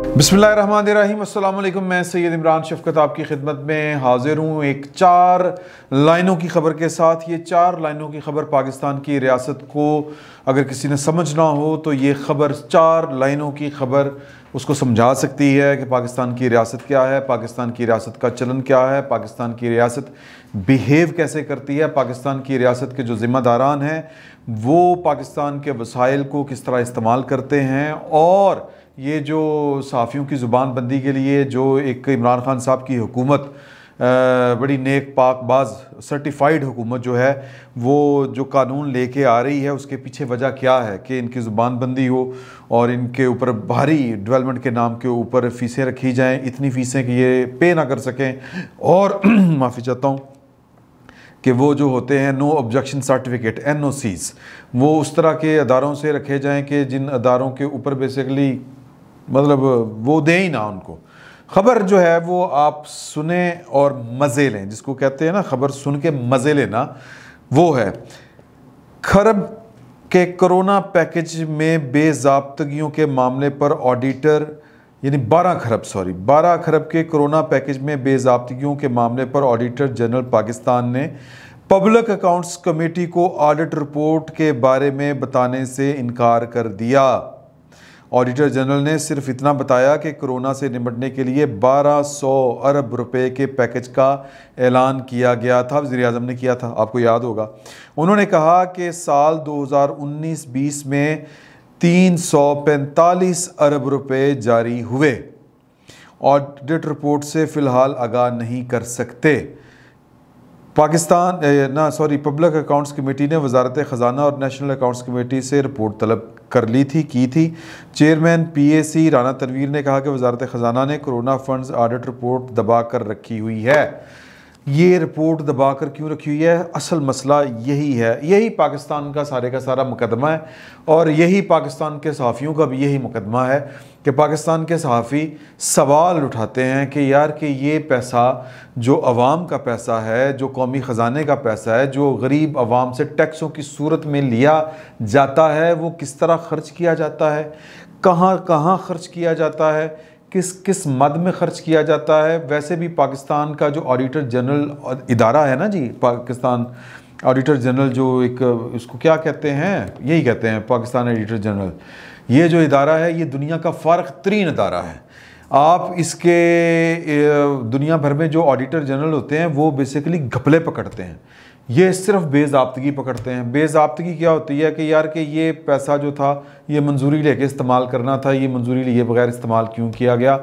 बिस्मिल्लाहिर्रहमानिर्रहीम, अस्सलाम वालेकुम। मैं सैयद इमरान शफकत आपकी खिदमत में हाजिर हूँ एक 4 लाइनों की ख़बर के साथ। ये 4 लाइनों की ख़बर पाकिस्तान की रियासत को अगर किसी ने समझना हो तो ये ख़बर 4 लाइनों की ख़बर उसको समझा सकती है कि पाकिस्तान की रियासत क्या है, पाकिस्तान की रियासत का चलन क्या है, पाकिस्तान की रियासत बिहेव कैसे करती है, पाकिस्तान की रियासत के जो ज़िम्मेदारान हैं वो पाकिस्तान के वसाइल को किस तरह इस्तेमाल करते हैं। और ये जो सहाफ़ियों की ज़ुबान बंदी के लिए जो एक इमरान खान साहब की हुकूमत बड़ी नेक पाक बाज सर्टिफाइड हुकूमत जो है वो जो कानून लेके आ रही है उसके पीछे वजह क्या है कि इनकी ज़ुबान बंदी हो और इनके ऊपर भारी डेवलपमेंट के नाम के ऊपर फ़ीसें रखी जाएं, इतनी फ़ीसें कि ये पे ना कर सकें। और माफ़ी चाहता हूँ कि वो जो होते हैं नो ऑब्जेक्शन सर्टिफिकेट NOCs वो उस तरह के अदारों से रखे जाएं कि जिन अदारों के ऊपर बेसिकली मतलब वो दें ही ना उनको। ख़बर जो है वो आप सुने और मज़े लें, जिसको कहते हैं ना ख़बर सुन के मज़े लेना, वो है खरब के कोरोना पैकेज में बेज़ाब्तगियों के मामले पर ऑडिटर यानी 12 खरब के कोरोना पैकेज में बेज़ाब्तगियों के मामले पर ऑडिटर जनरल पाकिस्तान ने पब्लिक अकाउंट्स कमेटी को ऑडिट रिपोर्ट के बारे में बताने से इनकार कर दिया। ऑडिटर जनरल ने सिर्फ इतना बताया कि कोरोना से निपटने के लिए 1200 अरब रुपए के पैकेज का ऐलान किया गया था, वज़ीर-ए-आज़म ने किया था, आपको याद होगा। उन्होंने कहा कि साल 2019-20 में 345 अरब रुपए जारी हुए। ऑडिट रिपोर्ट से फ़िलहाल आगाह नहीं कर सकते। पब्लिक अकाउंट्स कमेटी ने वजारत ख़जाना और नेशनल अकाउंट्स कमेटी से रिपोर्ट तलब कर ली थी की थी। चेयरमैन PAC राना तनवीर ने कहा कि वजारत ख़जाना ने कोरोना फंड्स ऑडिट रिपोर्ट दबा कर रखी हुई है। ये रिपोर्ट दबा कर क्यों रखी हुई है? असल मसला यही है, यही पाकिस्तान का सारा मुकदमा है और यही पाकिस्तान के सहाफ़ियों का भी यही मुकदमा है कि पाकिस्तान के सहाफ़ी सवाल उठाते हैं कि यार कि ये पैसा जो अवाम का पैसा है, जो कौमी ख़जाने का पैसा है, जो गरीब अवाम से टैक्सों की सूरत में लिया जाता है, वो किस तरह ख़र्च किया जाता है, कहाँ कहाँ ख़र्च किया जाता है, किस किस मद में ख़र्च किया जाता है। वैसे भी पाकिस्तान का जो ऑडिटर जनरल इदारा है ना जी, पाकिस्तान ऑडिटर जनरल जो एक इसको क्या कहते हैं, यही कहते हैं पाकिस्तान ऑडिटर जनरल, ये जो इदारा है ये दुनिया का फ़ारिग़ तरीन इदारा है। आप इसके दुनिया भर में जो ऑडिटर जनरल होते हैं वो बेसिकली घपले पकड़ते हैं, ये सिर्फ बेज़ाब्तगी पकड़ते हैं। बेज़ाब्तगी क्या होती है कि यार कि ये पैसा जो था ये मंजूरी लेके इस्तेमाल करना था, ये मंजूरी लिए बगैर इस्तेमाल क्यों किया गया।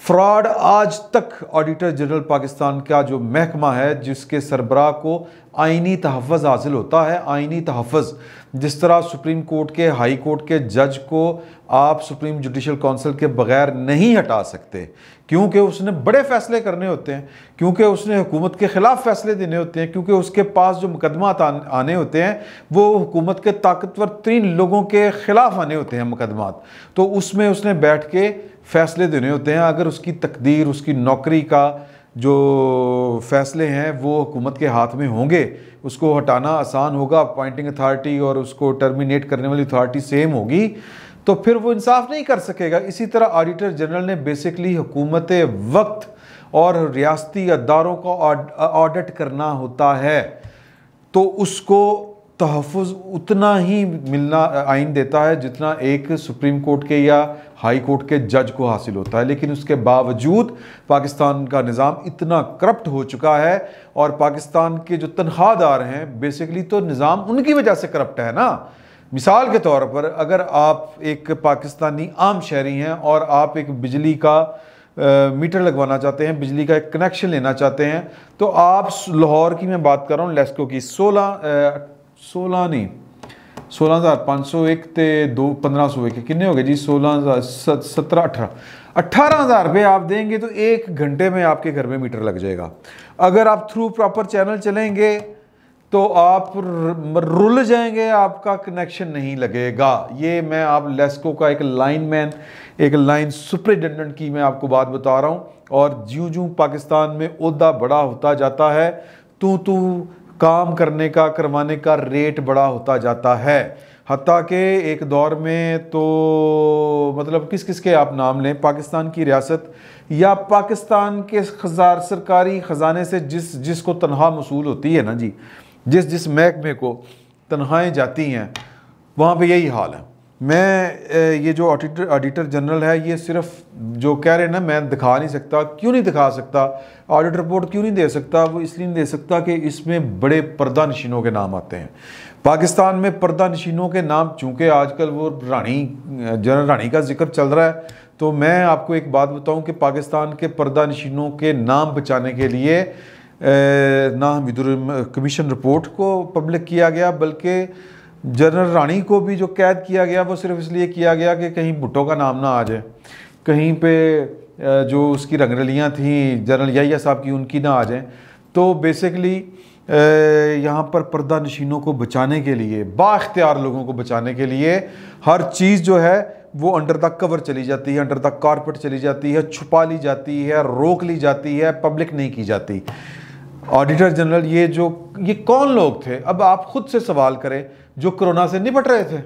फ्रॉड आज तक ऑडिटर जनरल पाकिस्तान का जो महकमा है जिसके सरबराह को आइनी तहफ़्फ़ुज़ हासिल होता है, आइनी तहफ़्फ़ुज़, जिस तरह सुप्रीम कोर्ट के हाई कोर्ट के जज को आप सुप्रीम जुडिशल काउंसिल के बगैर नहीं हटा सकते क्योंकि उसने बड़े फ़ैसले करने होते हैं, क्योंकि उसने हुकूमत के ख़िलाफ़ फ़ैसले देने होते हैं, क्योंकि उसके पास जो मुकदमा आने होते हैं वो हुकूमत के ताकतवर 3 लोगों के ख़िलाफ़ आने होते हैं मुकदमात, तो उसमें उसने बैठ के फ़ैसले देने होते हैं। अगर उसकी तकदीर, उसकी नौकरी का जो फ़ैसले हैं वो हुकूमत के हाथ में होंगे, उसको हटाना आसान होगा, अपॉइंटिंग अथॉरिटी और उसको टर्मिनेट करने वाली अथॉरिटी सेम होगी, तो फिर वो इंसाफ नहीं कर सकेगा। इसी तरह ऑडिटर जनरल ने बेसिकली हुकूमत वक्त और रियासती अदारों को ऑडिट करना होता है, तो उसको तहफ़्फ़ुज़ उतना ही मिलना आइन देता है जितना एक सुप्रीम कोर्ट के या हाई कोर्ट के जज को हासिल होता है। लेकिन उसके बावजूद पाकिस्तान का निज़ाम इतना करप्ट हो चुका है और पाकिस्तान के जो तनख्वाहदार हैं बेसिकली तो निज़ाम उनकी वजह से करप्ट है ना। मिसाल के तौर पर अगर आप एक पाकिस्तानी आम शहरी हैं और आप एक बिजली का मीटर लगवाना चाहते हैं, बिजली का एक कनेक्शन लेना चाहते हैं, तो आप लाहौर की मैं बात कर रहा हूँ, लेस्को की 16,501 ते 1501 कितने हो गए जी, 18,000 रुपये आप देंगे तो 1 घंटे में आपके घर में मीटर लग जाएगा। अगर आप थ्रू प्रॉपर चैनल चलेंगे तो आप रुल जाएंगे, आपका कनेक्शन नहीं लगेगा। ये मैं आप लेस्को का एक लाइनमैन, एक लाइन सुपरिटेंडेंट की मैं आपको बात बता रहा हूँ। और ज्यों पाकिस्तान में ओहदा बड़ा होता जाता है तू काम करने का, करवाने का रेट बड़ा होता जाता है। हत्ता के एक दौर में तो मतलब किस किस के आप नाम लें, पाकिस्तान की रियासत या पाकिस्तान के सरकारी ख़जाने से जिसको तनख्वाह वसूल होती है ना जी, जिस महकमे को तनख्वाहें जाती हैं, वहाँ पे यही हाल है। मैं ये जो ऑडिटर जनरल है, ये सिर्फ जो कह रहे हैं ना, मैं दिखा नहीं सकता। क्यों नहीं दिखा सकता? ऑडिट रिपोर्ट क्यों नहीं दे सकता? वो इसलिए नहीं दे सकता कि इसमें बड़े पर्दा नशीनों के नाम आते हैं। पाकिस्तान में पर्दा नशीनों के नाम, चूँकि आजकल वो जनरल रानी का जिक्र चल रहा है, तो मैं आपको एक बात बताऊं कि पाकिस्तान के पर्दा नशीनों के नाम बचाने के लिए ना हमीदुर कमीशन रिपोर्ट को पब्लिक किया गया, बल्कि जनरल रानी को भी जो कैद किया गया वो सिर्फ इसलिए किया गया कि कहीं भुट्टो का नाम ना आ जाए, कहीं पे जो उसकी रंगरलियाँ थी जनरल याहिया साहब की उनकी ना आ जाए। तो बेसिकली यहाँ पर पर्दा नशीनों को बचाने के लिए, बाख्तियार लोगों को बचाने के लिए हर चीज़ जो है वो अंडर द कवर चली जाती है, अंडर द कारपेट चली जाती है, छुपा ली जाती है, रोक ली जाती है, पब्लिक नहीं की जाती। ऑडिटर जनरल ये कौन लोग थे? अब आप खुद से सवाल करें, जो कोरोना से निपट रहे थे।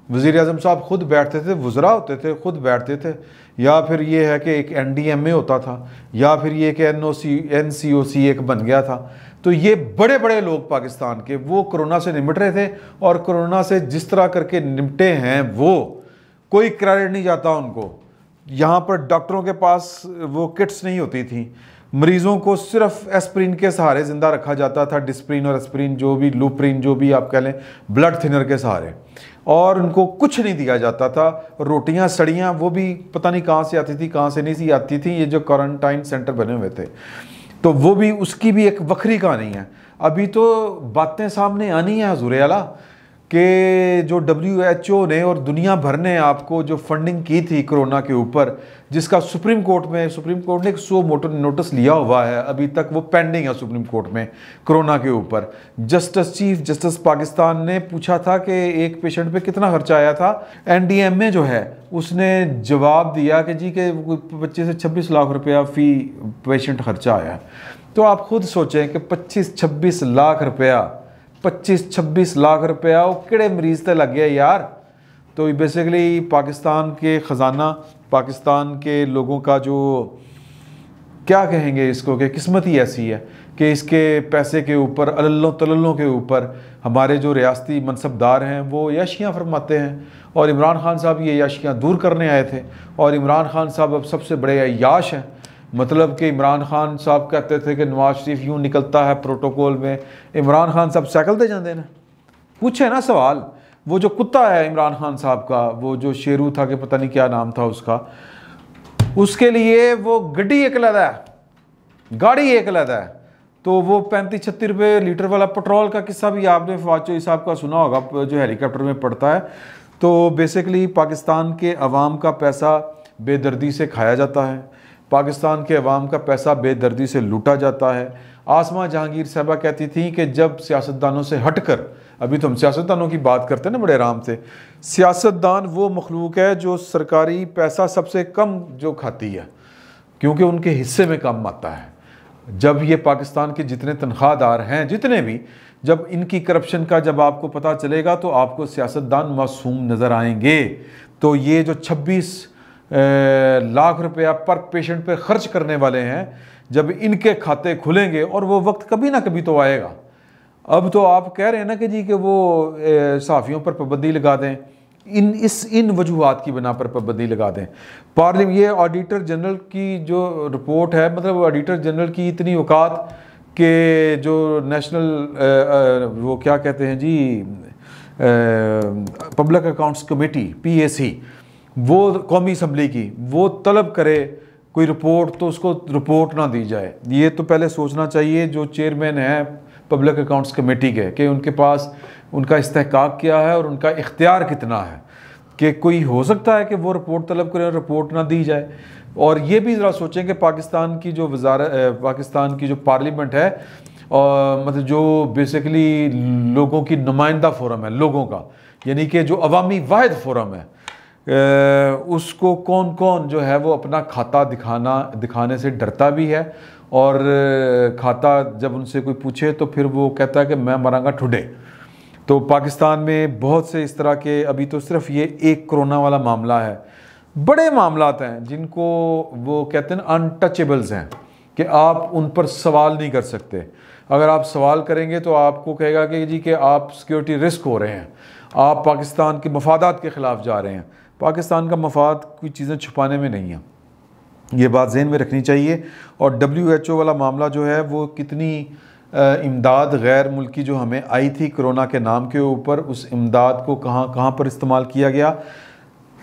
वज़ीर आज़म साहब खुद बैठते थे, वज़रा होते थे, खुद बैठते थे, या फिर ये है कि एक NDMA होता था, या फिर ये कि NCOC एक बन गया था। तो ये बड़े बड़े लोग पाकिस्तान के, वो कोरोना से निपट रहे थे, और कोरोना से जिस तरह करके निपटे हैं वो कोई क्रेडिट नहीं जाता उनको। यहाँ पर डॉक्टरों के पास वो किट्स नहीं होती थी, मरीज़ों को सिर्फ एस्प्रिन के सहारे ज़िंदा रखा जाता था, डिस्प्रिन और एस्प्रिन, जो भी लूप्रिन, जो भी आप कह लें, ब्लड थिनर के सहारे, और उनको कुछ नहीं दिया जाता था। रोटियां सड़ियां वो भी पता नहीं कहाँ से आती थी, कहाँ से नहीं सी आती थी। ये जो क्वारंटाइन सेंटर बने हुए थे, तो वो भी, उसकी भी एक वक्री कहानी है। अभी तो बातें सामने आनी है हुज़ूर आला कि जो WHO ने और दुनिया भर ने आपको जो फंडिंग की थी कोरोना के ऊपर, जिसका सुप्रीम कोर्ट ने एक 100 मोटर नोटिस लिया हुआ है, अभी तक वो पेंडिंग है सुप्रीम कोर्ट में कोरोना के ऊपर। चीफ जस्टिस पाकिस्तान ने पूछा था कि एक पेशेंट पे कितना खर्चा आया था। NDMA जो है उसने जवाब दिया कि जी के 25 से 26 लाख रुपया फ़ी पेशेंट खर्चा आया। तो आप खुद सोचें कि 25-26 लाख रुपया, 25-26 लाख रुपया वो किड़े मरीज से लग गया यार। तो बेसिकली पाकिस्तान के ख़जाना, पाकिस्तान के लोगों का जो क्या कहेंगे इसको, कि किस्मत ही ऐसी है कि इसके पैसे के ऊपर, अल्लों तल्लों के ऊपर हमारे जो रियासती मनसबदार हैं वो याशियाँ फरमाते हैं। और इमरान खान साहब ये याशियाँ दूर करने आए थे, और इमरान खान साहब अब सबसे बड़े अय्याश हैं। मतलब कि इमरान खान साहब कहते थे कि नवाज शरीफ यूँ निकलता है प्रोटोकॉल में, इमरान खान साहब साइकिल दे जाते हैं। पूछे ना सवाल, वो जो कुत्ता है इमरान खान साहब का, वो जो शेरू था कि पता नहीं क्या नाम था उसका, उसके लिए वो गड्डी एक लदा है, गाड़ी एक लदा है। तो वो 35-36 रुपये लीटर वाला पेट्रोल का किस्सा भी आपने फवाद चौधरी साहब का सुना होगा, जो हेलीकॉप्टर में पड़ता है। तो बेसिकली पाकिस्तान के अवाम का पैसा बेदर्दी से खाया जाता है, पाकिस्तान के अवाम का पैसा बेदर्दी से लूटा जाता है। आसमा जहांगीर साहबा कहती थी कि जब सियासतदानों से हटकर, अभी तो हम सियासतदानों की बात करते हैं ना बड़े आराम से, सियासतदान वो मखलूक है जो सरकारी पैसा सबसे कम जो खाती है, क्योंकि उनके हिस्से में कम आता है। जब ये पाकिस्तान के जितने तनख्वाहदार हैं, जितने भी, जब इनकी करप्शन का जब आपको पता चलेगा तो आपको सियासतदान मासूम नज़र आएंगे। तो ये जो 26 लाख रुपया पर पेशेंट पे खर्च करने वाले हैं, जब इनके खाते खुलेंगे, और वो वक्त कभी ना कभी तो आएगा। अब तो आप कह रहे हैं ना कि जी कि वो सहाफ़ियों पर पाबंदी लगा दें, इन वजूहात की बिना पर पाबंदी लगा दें। पार्लियामेंट, ये ऑडिटर जनरल की जो रिपोर्ट है, मतलब ऑडिटर जनरल की इतनी औकात कि जो नेशनल वो क्या कहते हैं जी, पब्लिक अकाउंट्स कमेटी PAC, वो कौमी असम्बली की, वो तलब करे कोई रिपोर्ट तो उसको रिपोर्ट ना दी जाए। ये तो पहले सोचना चाहिए जो चेयरमैन है पब्लिक अकाउंट्स कमेटी के, कि उनके पास उनका इस्तेहकाक क्या है और उनका इख्तियार कितना है, कि कोई हो सकता है कि वो रिपोर्ट तलब करे और रिपोर्ट ना दी जाए। और ये भी ज़रा सोचें कि पाकिस्तान की जो पाकिस्तान की जो पार्लियामेंट है, और मतलब जो बेसिकली लोगों की नुमाइंदा फोरम है, लोगों का, यानी कि जो अवामी वाहिद फोरम है, उसको कौन कौन जो है वो अपना खाता दिखाने से डरता भी है। और खाता जब उनसे कोई पूछे तो फिर वो कहता है कि मैं मरांगा ठुडे। तो पाकिस्तान में बहुत से इस तरह के, अभी तो सिर्फ ये एक कोरोना वाला मामला है, बड़े मामलात हैं जिनको वो कहते हैं अनटचेबल्स हैं कि आप उन पर सवाल नहीं कर सकते। अगर आप सवाल करेंगे तो आपको कहेगा कि जी कि आप सिक्योरिटी रिस्क हो रहे हैं, आप पाकिस्तान के मफादात के ख़िलाफ़ जा रहे हैं। पाकिस्तान का मफाद कोई चीज़ें छुपाने में नहीं है, ये बात ज़हन में रखनी चाहिए। और WHO वाला मामला जो है वो कितनी इमदाद गैर मुल्की जो हमें आई थी कोरोना के नाम के ऊपर, उस इमदाद को कहाँ कहाँ पर इस्तेमाल किया गया,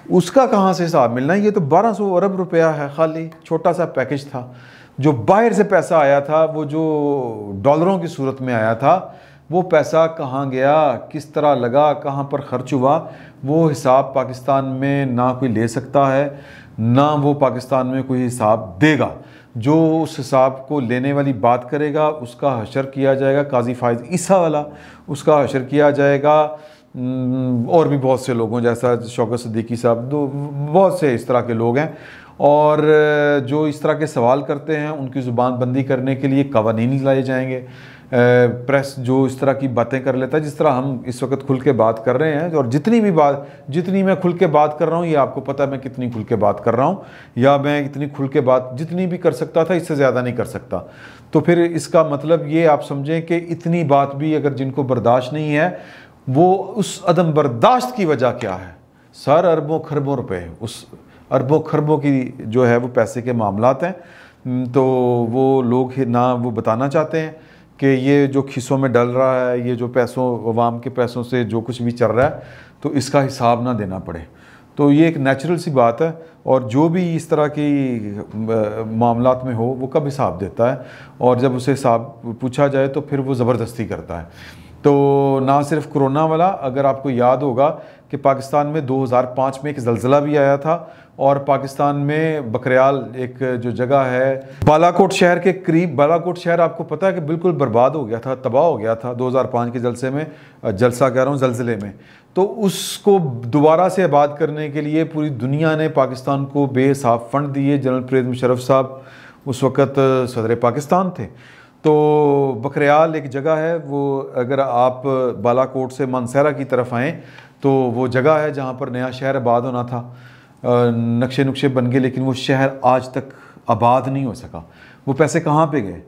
उसका कहाँ से हिसाब मिलना है। ये तो 1200 अरब रुपया है, खाली छोटा सा पैकेज था। जो बाहर से पैसा आया था, वो जो डॉलरों की सूरत में आया था, वो पैसा कहाँ गया, किस तरह लगा, कहाँ पर ख़र्च हुआ, वो हिसाब पाकिस्तान में ना कोई ले सकता है, ना वो पाकिस्तान में कोई हिसाब देगा। जो उस हिसाब को लेने वाली बात करेगा उसका हशर किया जाएगा, काजी फाइज ईसा वाला, उसका हशर किया जाएगा। और भी बहुत से लोगों जैसा शौकत सिद्दीकी साहब, बहुत से इस तरह के लोग हैं। और जो इस तरह के सवाल करते हैं उनकी ज़ुबान बंदी करने के लिए कवानीन लाए जाएंगे। प्रेस जो इस तरह की बातें कर लेता है, जिस तरह हम इस वक्त खुल के बात कर रहे हैं, और जितनी मैं खुल के बात कर रहा हूँ, ये आपको पता है मैं कितनी खुल के बात कर रहा हूँ, या मैं इतनी खुल के बात जितनी भी कर सकता था इससे ज़्यादा नहीं कर सकता। तो फिर इसका मतलब ये आप समझें कि इतनी बात भी अगर जिनको बर्दाश्त नहीं है, वो उस अदम बर्दाश्त की वजह क्या है। सर अरबों खरबों रुपए, उस अरबों खरबों की जो है वो पैसे के मामलात हैं। तो वो लोग ना वो बताना चाहते हैं कि ये जो खिस्सों में डल रहा है, ये जो पैसों, अवाम के पैसों से जो कुछ भी चल रहा है, तो इसका हिसाब ना देना पड़े। तो ये एक नेचुरल सी बात है। और जो भी इस तरह की मामलात में हो वो कब हिसाब देता है, और जब उसे हिसाब पूछा जाए तो फिर वो ज़बरदस्ती करता है। तो ना सिर्फ कोरोना वाला, अगर आपको याद होगा कि पाकिस्तान में 2005 में एक ज़लज़ला भी आया था, और पाकिस्तान में बकरियाल एक जो जगह है बालाकोट शहर के करीब, बालाकोट शहर आपको पता है कि बिल्कुल बर्बाद हो गया था, तबाह हो गया था 2005 के ज़लज़ले में। तो उसको दोबारा से आबाद करने के लिए पूरी दुनिया ने पाकिस्तान को बेहिसाब फ़ंड दिए। जनरल परवेज़ मुशर्रफ साहब उस वक़्त सदर पाकिस्तान थे। तो बकरियाल एक जगह है, वो अगर आप बालाकोट से मानसहरा की तरफ आएँ तो वो जगह है जहाँ पर नया शहर आबाद होना था। नक्शे नुक्शे बन गए, लेकिन वो शहर आज तक आबाद नहीं हो सका। वो पैसे कहाँ पे गए,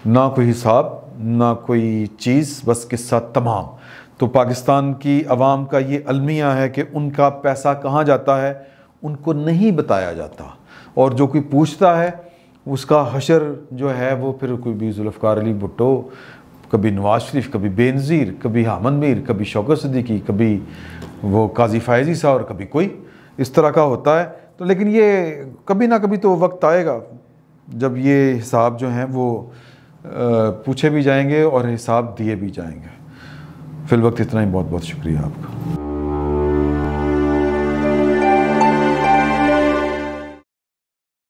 ना कोई हिसाब, ना कोई चीज़, बस किस्सा तमाम। तो पाकिस्तान की आवाम का ये अलमिया है कि उनका पैसा कहाँ जाता है उनको नहीं बताया जाता, और जो कोई पूछता है उसका हशर जो है वो फिर कोई भी जुल्फ़िकार अली भुट्टो, कभी नवाज शरीफ, कभी बेनज़ीर, कभी हामद मीर, कभी शौकत सिद्दीकी, कभी वो काजी फायज़ ईसा, और कभी कोई इस तरह का होता है। तो लेकिन ये कभी ना कभी तो वक्त आएगा जब ये हिसाब जो हैं वो पूछे भी जाएंगे और हिसाब दिए भी जाएंगे। फिल वक्त इतना ही, बहुत बहुत शुक्रिया आपका।